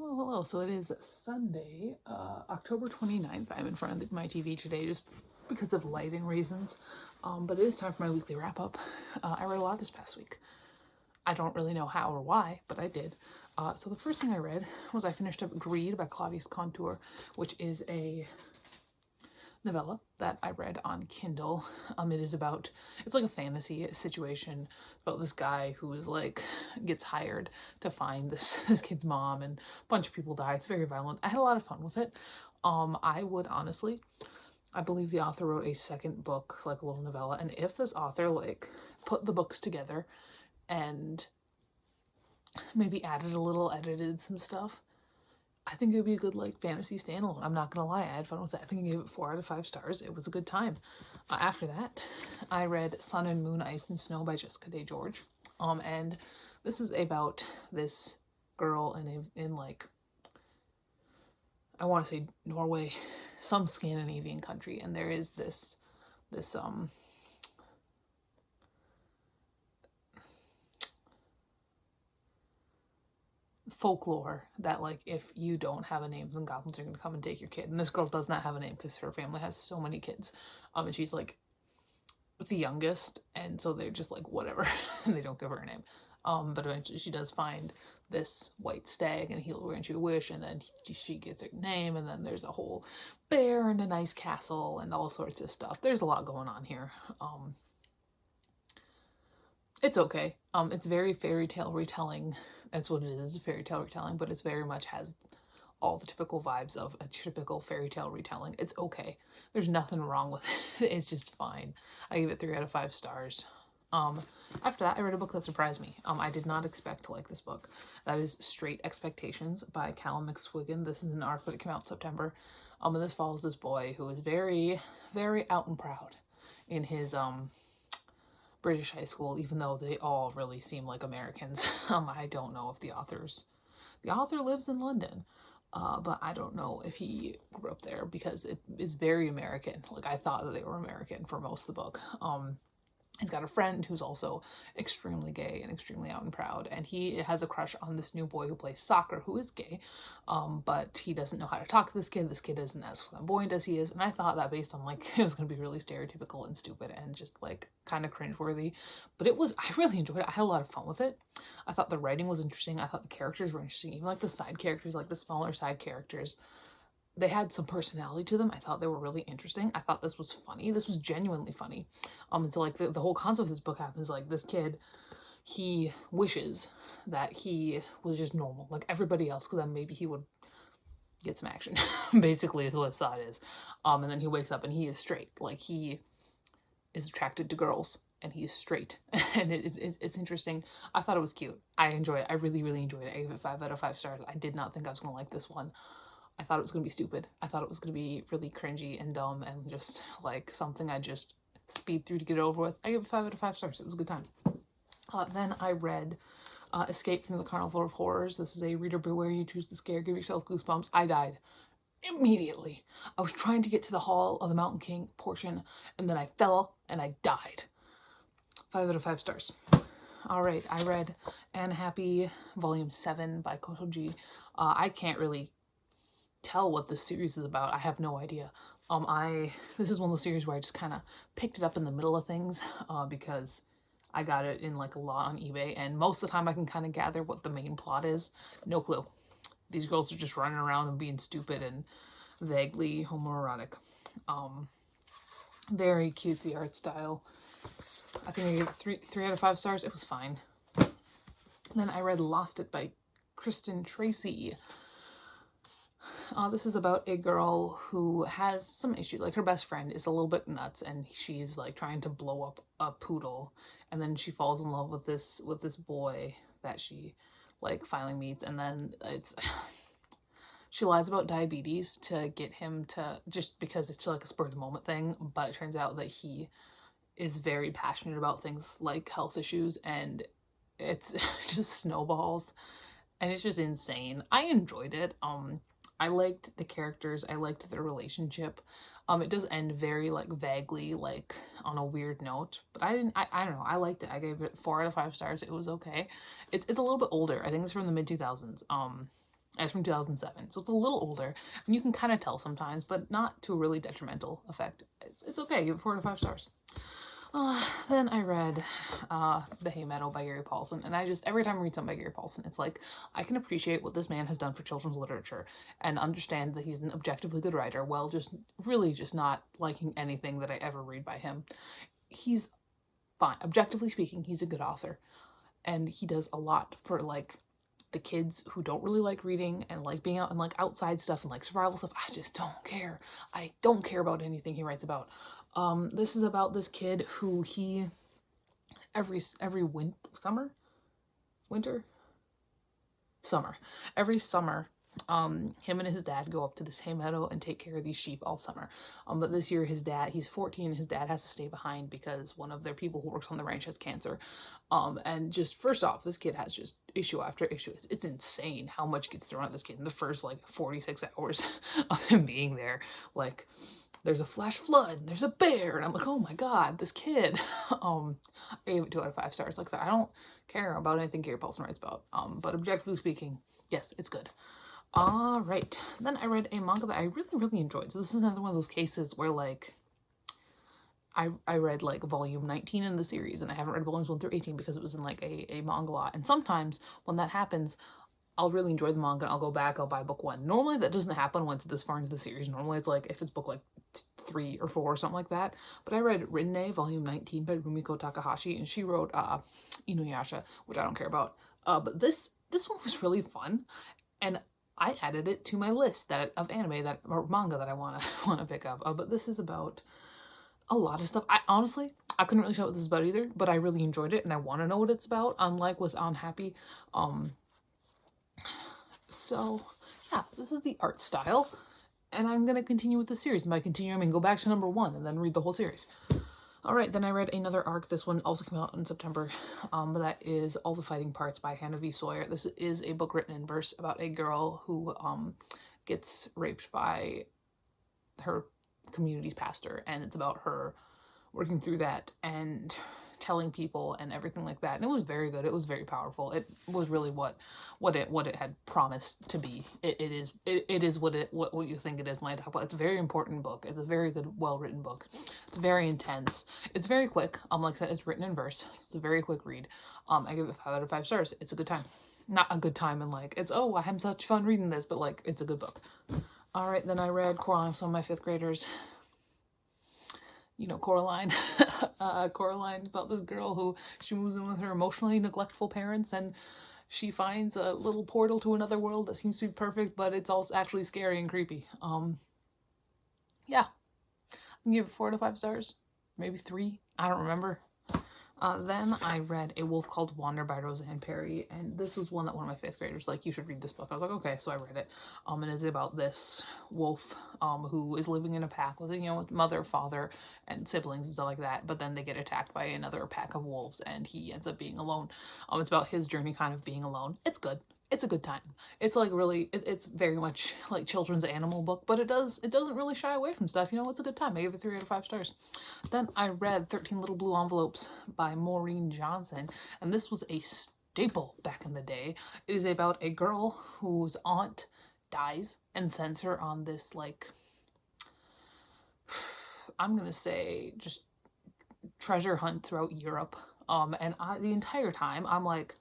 Hello. So it is Sunday, October 29th. I'm in front of my TV today just because of lighting reasons. But it is time for my weekly wrap up. I read a lot this past week. I don't really know how or why, but I did. So the first thing I read was I finished up Greed by Claudius Contour, which is a novella that I read on Kindle. It is about, it's like a fantasy situation about this guy who is like, gets hired to find this kid's mom, and a bunch of people die. It's very violent. I had a lot of fun with it. I would honestly, I believe the author wrote a second book, like a little novella, and if this author like put the books together and maybe added a little, edited some stuff, I think it would be a good like fantasy standalone. I'm not gonna lie, I had fun with it. I think I gave it 4 out of 5 stars. It was a good time. After that, I read Sun and Moon, Ice and Snow by Jessica Day George. And this is about this girl in like, I want to say Norway, some Scandinavian country, and there is this folklore that like if you don't have a name, then goblins are gonna come and take your kid. And this girl does not have a name because her family has so many kids. And she's like the youngest, and so they're just like whatever, and they don't give her a name. But eventually she does find this white stag, and he'll grant you a wish, and then she gets her name, and then there's a whole bear and a nice castle and all sorts of stuff. There's a lot going on here. It's okay. It's very fairy tale retelling. That's what it is, fairy tale retelling, but it's very much has all the typical vibes of a typical fairy tale retelling. It's okay. There's nothing wrong with it. It's just fine. I give it 3 out of 5 stars. After that, I read a book that surprised me. I did not expect to like this book. That is Straight Expectations by Callum McSwiggan. This is an arc that came out in September. And this follows this boy who is very, very out and proud in his British high school, even though they all really seem like Americans. I don't know if the author lives in London, but I don't know if he grew up there because it is very American. Like I thought that they were American for most of the book. He's got a friend who's also extremely gay and extremely out and proud, and he has a crush on this new boy who plays soccer who is gay, but he doesn't know how to talk to this kid. This kid isn't as flamboyant as he is, and I thought that based on like it was going to be really stereotypical and stupid and just like kind of cringeworthy, but it was, I really enjoyed it. I had a lot of fun with it. I thought the writing was interesting. I thought the characters were interesting, even like the side characters, like the smaller side characters. They had some personality to them. I thought they were really interesting. I thought this was funny. This was genuinely funny. And so like the whole concept of this book happens like this kid, he wishes that he was just normal, like everybody else, because then maybe he would get some action, basically is what his thought is. And then he wakes up and he is straight. Like he is attracted to girls and he's straight. And it's interesting. I thought it was cute. I enjoyed it. I really, really enjoyed it. I gave it 5 out of 5 stars. I did not think I was going to like this one. I thought it was going to be stupid. I thought it was going to be really cringy and dumb and just like something I just speed through to get it over with. I gave it 5 out of 5 stars. It was a good time. Then I read Escape from the Carnival of Horrors. This is a reader beware, you choose to scare, give yourself goosebumps. I died immediately. I was trying to get to the Hall of the Mountain King portion, and then I fell and I died. 5 out of 5 stars. All right, I read Anne Happy Volume 7 by Kotoji. I can't really tell what this series is about. I have no idea. This is one of those series where I just kind of picked it up in the middle of things because I got it in like a lot on eBay, and most of the time I can kind of gather what the main plot is. No clue. These girls are just running around and being stupid and vaguely homoerotic. Very cutesy art style. I think I gave it 3 out of 5 stars. It was fine. Then I read Lost It by Kristen Tracy. This is about a girl who has some issue. Like her best friend is a little bit nuts, and she's like trying to blow up a poodle, and then she falls in love with this boy that she like finally meets, and then it's she lies about diabetes to get him to, just because it's like a spur of the moment thing, but it turns out that he is very passionate about things like health issues, and it's just snowballs, and it's just insane. I enjoyed it. I liked the characters. I liked their relationship. It does end very like vaguely, like on a weird note, but I don't know. I liked it. I gave it 4 out of 5 stars. It was okay. It's a little bit older. I think it's from the mid 2000s. And it's from 2007, so it's a little older, and you can kind of tell sometimes, but not to a really detrimental effect. It's okay. Give it 4 to 5 stars. Then I read The Hay Meadow by Gary Paulson, and I just, every time I read something by Gary Paulson, it's like, I can appreciate what this man has done for children's literature and understand that he's an objectively good writer, while just really just not liking anything that I ever read by him. He's fine. Objectively speaking, he's a good author, and he does a lot for, like, the kids who don't really like reading and like being out and like outside stuff and like survival stuff. I just don't care. I don't care about anything he writes about. This is about this kid who he every summer every summer him and his dad go up to this hay meadow and take care of these sheep all summer. But this year his dad, he's 14, his dad has to stay behind because one of their people who works on the ranch has cancer. And just first off, this kid has just issue after issue. It's insane how much gets thrown at this kid in the first like 46 hours of him being there. Like, there's a flash flood, and there's a bear, and I'm like, oh my god, this kid. I gave it 2 out of 5 stars. Like I said, I don't care about anything Gary Paulson writes about. But objectively speaking, yes, it's good. All right, then I read a manga that I really enjoyed. So this is another one of those cases where like I read like volume 19 in the series, and I haven't read volumes 1 through 18 because it was in like a manga lot. And sometimes when that happens, I'll really enjoy the manga and I'll go back, I'll buy book 1. Normally that doesn't happen once it's this far into the series. Normally it's like if it's book like 3 or 4 or something like that. But I read Rinne volume 19 by Rumiko Takahashi, and she wrote Inuyasha, which I don't care about. But this one was really fun, and I added it to my list of anime or manga that I wanna pick up. But this is about a lot of stuff. I honestly couldn't really tell what this is about either, but I really enjoyed it and I want to know what it's about, unlike with Unhappy. So yeah, this is the art style, and I'm gonna continue with the series. And by continue, I mean go back to number 1 and then read the whole series. All right, then I read another arc. This one also came out in September. That is All the Fighting Parts by Hannah V. Sawyer. This is a book written in verse about a girl who gets raped by her community's pastor, and it's about her working through that and telling people and everything like that. And it was very good. It was very powerful. It was really what it had promised to be. It is what you think it is when I talk about it. It's a very important book. It's a very good, well-written book. It's very intense. It's very quick. Like I said, it's written in verse, so it's a very quick read. I give it 5 out of 5 stars. It's a good time. Not a good time and like it's, oh, I had such fun reading this, but like it's a good book. All right, then I read Coraline, some of my 5th graders. You know, Coraline. Coraline's about this girl who she moves in with her emotionally neglectful parents, and she finds a little portal to another world that seems to be perfect, but it's also actually scary and creepy. Yeah, I can give it 4 to 5 stars, maybe 3. I don't remember. Then I read A Wolf Called Wander by Roseanne Perry, and this was one that one of my 5th graders like, you should read this book. I was like, okay, so I read it. And it's about this wolf who is living in a pack with, with mother, father, and siblings and stuff like that, but then they get attacked by another pack of wolves, and he ends up being alone. It's about his journey kind of being alone. It's good. It's a good time. It's like really, it's very much like children's animal book, but it doesn't really shy away from stuff. It's a good time. I gave it 3 out of 5 stars. Then I read 13 Little Blue Envelopes by Maureen Johnson, and this was a staple back in the day. It is about a girl whose aunt dies and sends her on this, like, I'm gonna say just treasure hunt throughout Europe. And the entire time I'm like,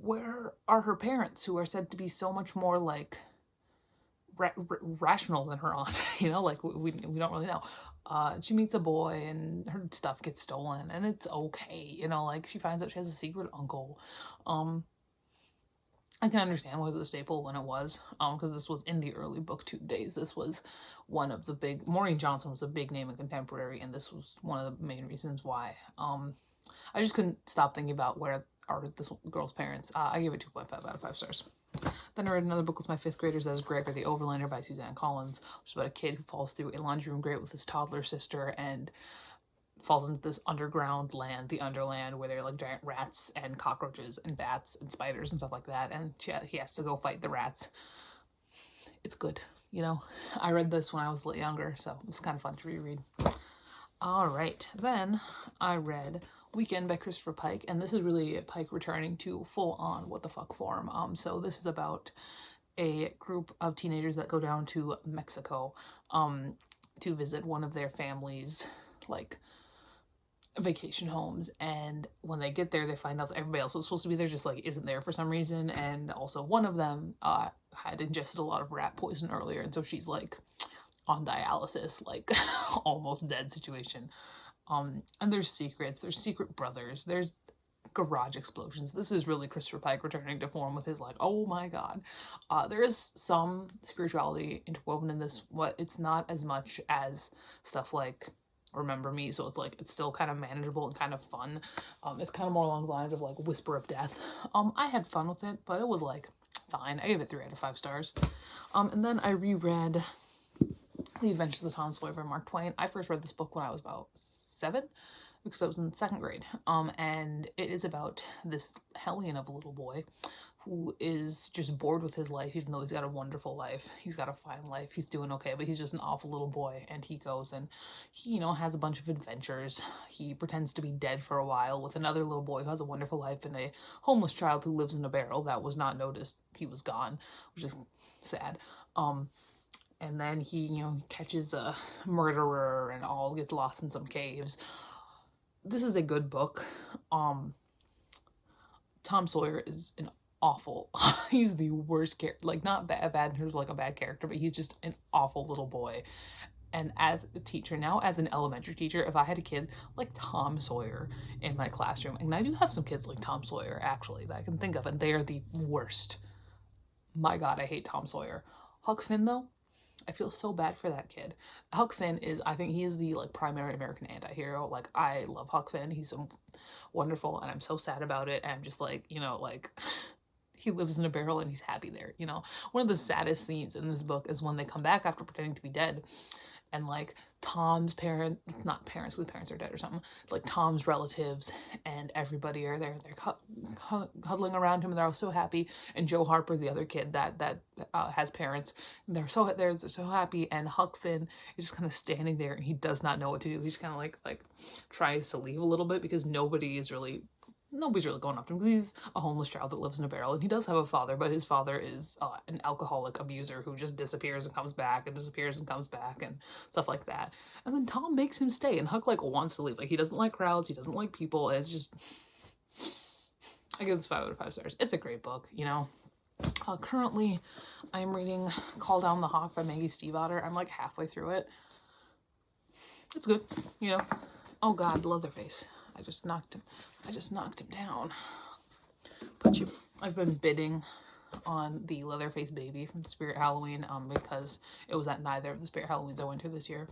where are her parents, who are said to be so much more like rational than her aunt? Like we don't really know. She meets a boy and her stuff gets stolen, and it's okay. Like she finds out she has a secret uncle. I can understand why it was a staple when it was, because this was in the early booktube days. This was one of the big, Maureen Johnson was a big name in contemporary, and this was one of the main reasons why. I just couldn't stop thinking about where are this girl's parents. I gave it 2.5 out of 5 stars. Then I read another book with my 5th graders as Gregor the Overlander by Suzanne Collins, which is about a kid who falls through a laundry room grate with his toddler sister and falls into this underground land, the Underland, where there are like giant rats and cockroaches and bats and spiders and stuff like that, and he has to go fight the rats. It's good. I read this when I was a little younger, so it was kind of fun to reread. All right, then I read Weekend by Christopher Pike, and this is really Pike returning to full-on what the fuck form. So this is about a group of teenagers that go down to Mexico to visit one of their families, like vacation homes, and when they get there they find out that everybody else that's supposed to be there just like isn't there for some reason, and also one of them had ingested a lot of rat poison earlier, and so she's like on dialysis, like almost dead situation. And there's secrets, there's secret brothers, there's garage explosions. This is really Christopher Pike returning to form with his like, oh my god. There is some spirituality interwoven in this, what it's not as much as stuff like Remember Me, so it's like it's still kind of manageable and kind of fun. It's kind of more along the lines of like Whisper of Death. I had fun with it, but it was like fine. I gave it 3 out of 5 stars. And then I reread The Adventures of Tom Sawyer by Mark Twain. I first read this book when I was about 7, because I was in 2nd grade. And it is about this hellion of a little boy who is just bored with his life, even though he's got a wonderful life. He's got a fine life. He's doing okay, but he's just an awful little boy. And he goes and he, has a bunch of adventures. He pretends to be dead for a while with another little boy who has a wonderful life, and a homeless child who lives in a barrel that was not noticed. He was gone, which is sad. And then he, catches a murderer and all gets lost in some caves. This is a good book. Tom Sawyer is an awful, he's the worst character, like not bad in terms of like a bad character, but he's just an awful little boy. And as a teacher now, as an elementary teacher, if I had a kid like Tom Sawyer in my classroom, and I do have some kids like Tom Sawyer actually that I can think of, and they are the worst. My god, I hate Tom Sawyer. Huck Finn though, I feel so bad for that kid. Huck Finn is, I think he is the like primary American anti-hero. Like I love Huck Finn. He's so wonderful and I'm so sad about it. And I'm just like, like he lives in a barrel and he's happy there. One of the saddest scenes in this book is when they come back after pretending to be dead, and like Tom's parents, not parents, whose parents are dead or something, like Tom's relatives and everybody are there. They're huddling around him and they're all so happy. And Joe Harper, the other kid that has parents, and they're so happy. And Huck Finn is just kind of standing there and he does not know what to do. He's kind of like tries to leave a little bit because nobody's really going up to him because he's a homeless child that lives in a barrel, and he does have a father, but his father is an alcoholic abuser who just disappears and comes back and disappears and comes back and stuff like that. And then Tom makes him stay, and Huck like wants to leave. Like he doesn't like crowds, he doesn't like people. And it's just, I give this 5 out of 5 stars. It's a great book, Currently, I'm reading Call Down the Hawk by Maggie Stiefvater. I'm like halfway through it. It's good, Oh God, Leatherface. I just knocked him down. But I've been bidding on the Leatherface baby from Spirit Halloween because it was at neither of the Spirit Halloweens I went to this year.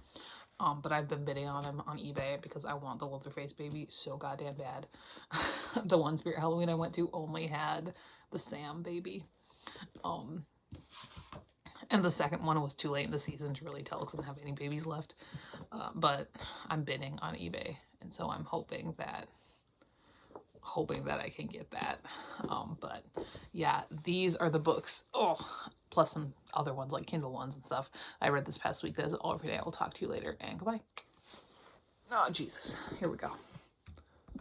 But I've been bidding on him on eBay because I want the Leatherface baby so goddamn bad. The one Spirit Halloween I went to only had the Sam baby. And the second one was too late in the season to really tell because I didn't have any babies left. But I'm bidding on eBay, and so I'm hoping that I can get that. But yeah, these are the books. Oh, plus some other ones like Kindle ones and stuff I read this past week. That's all for today. I will talk to you later, and goodbye. Oh, Jesus. Here we go.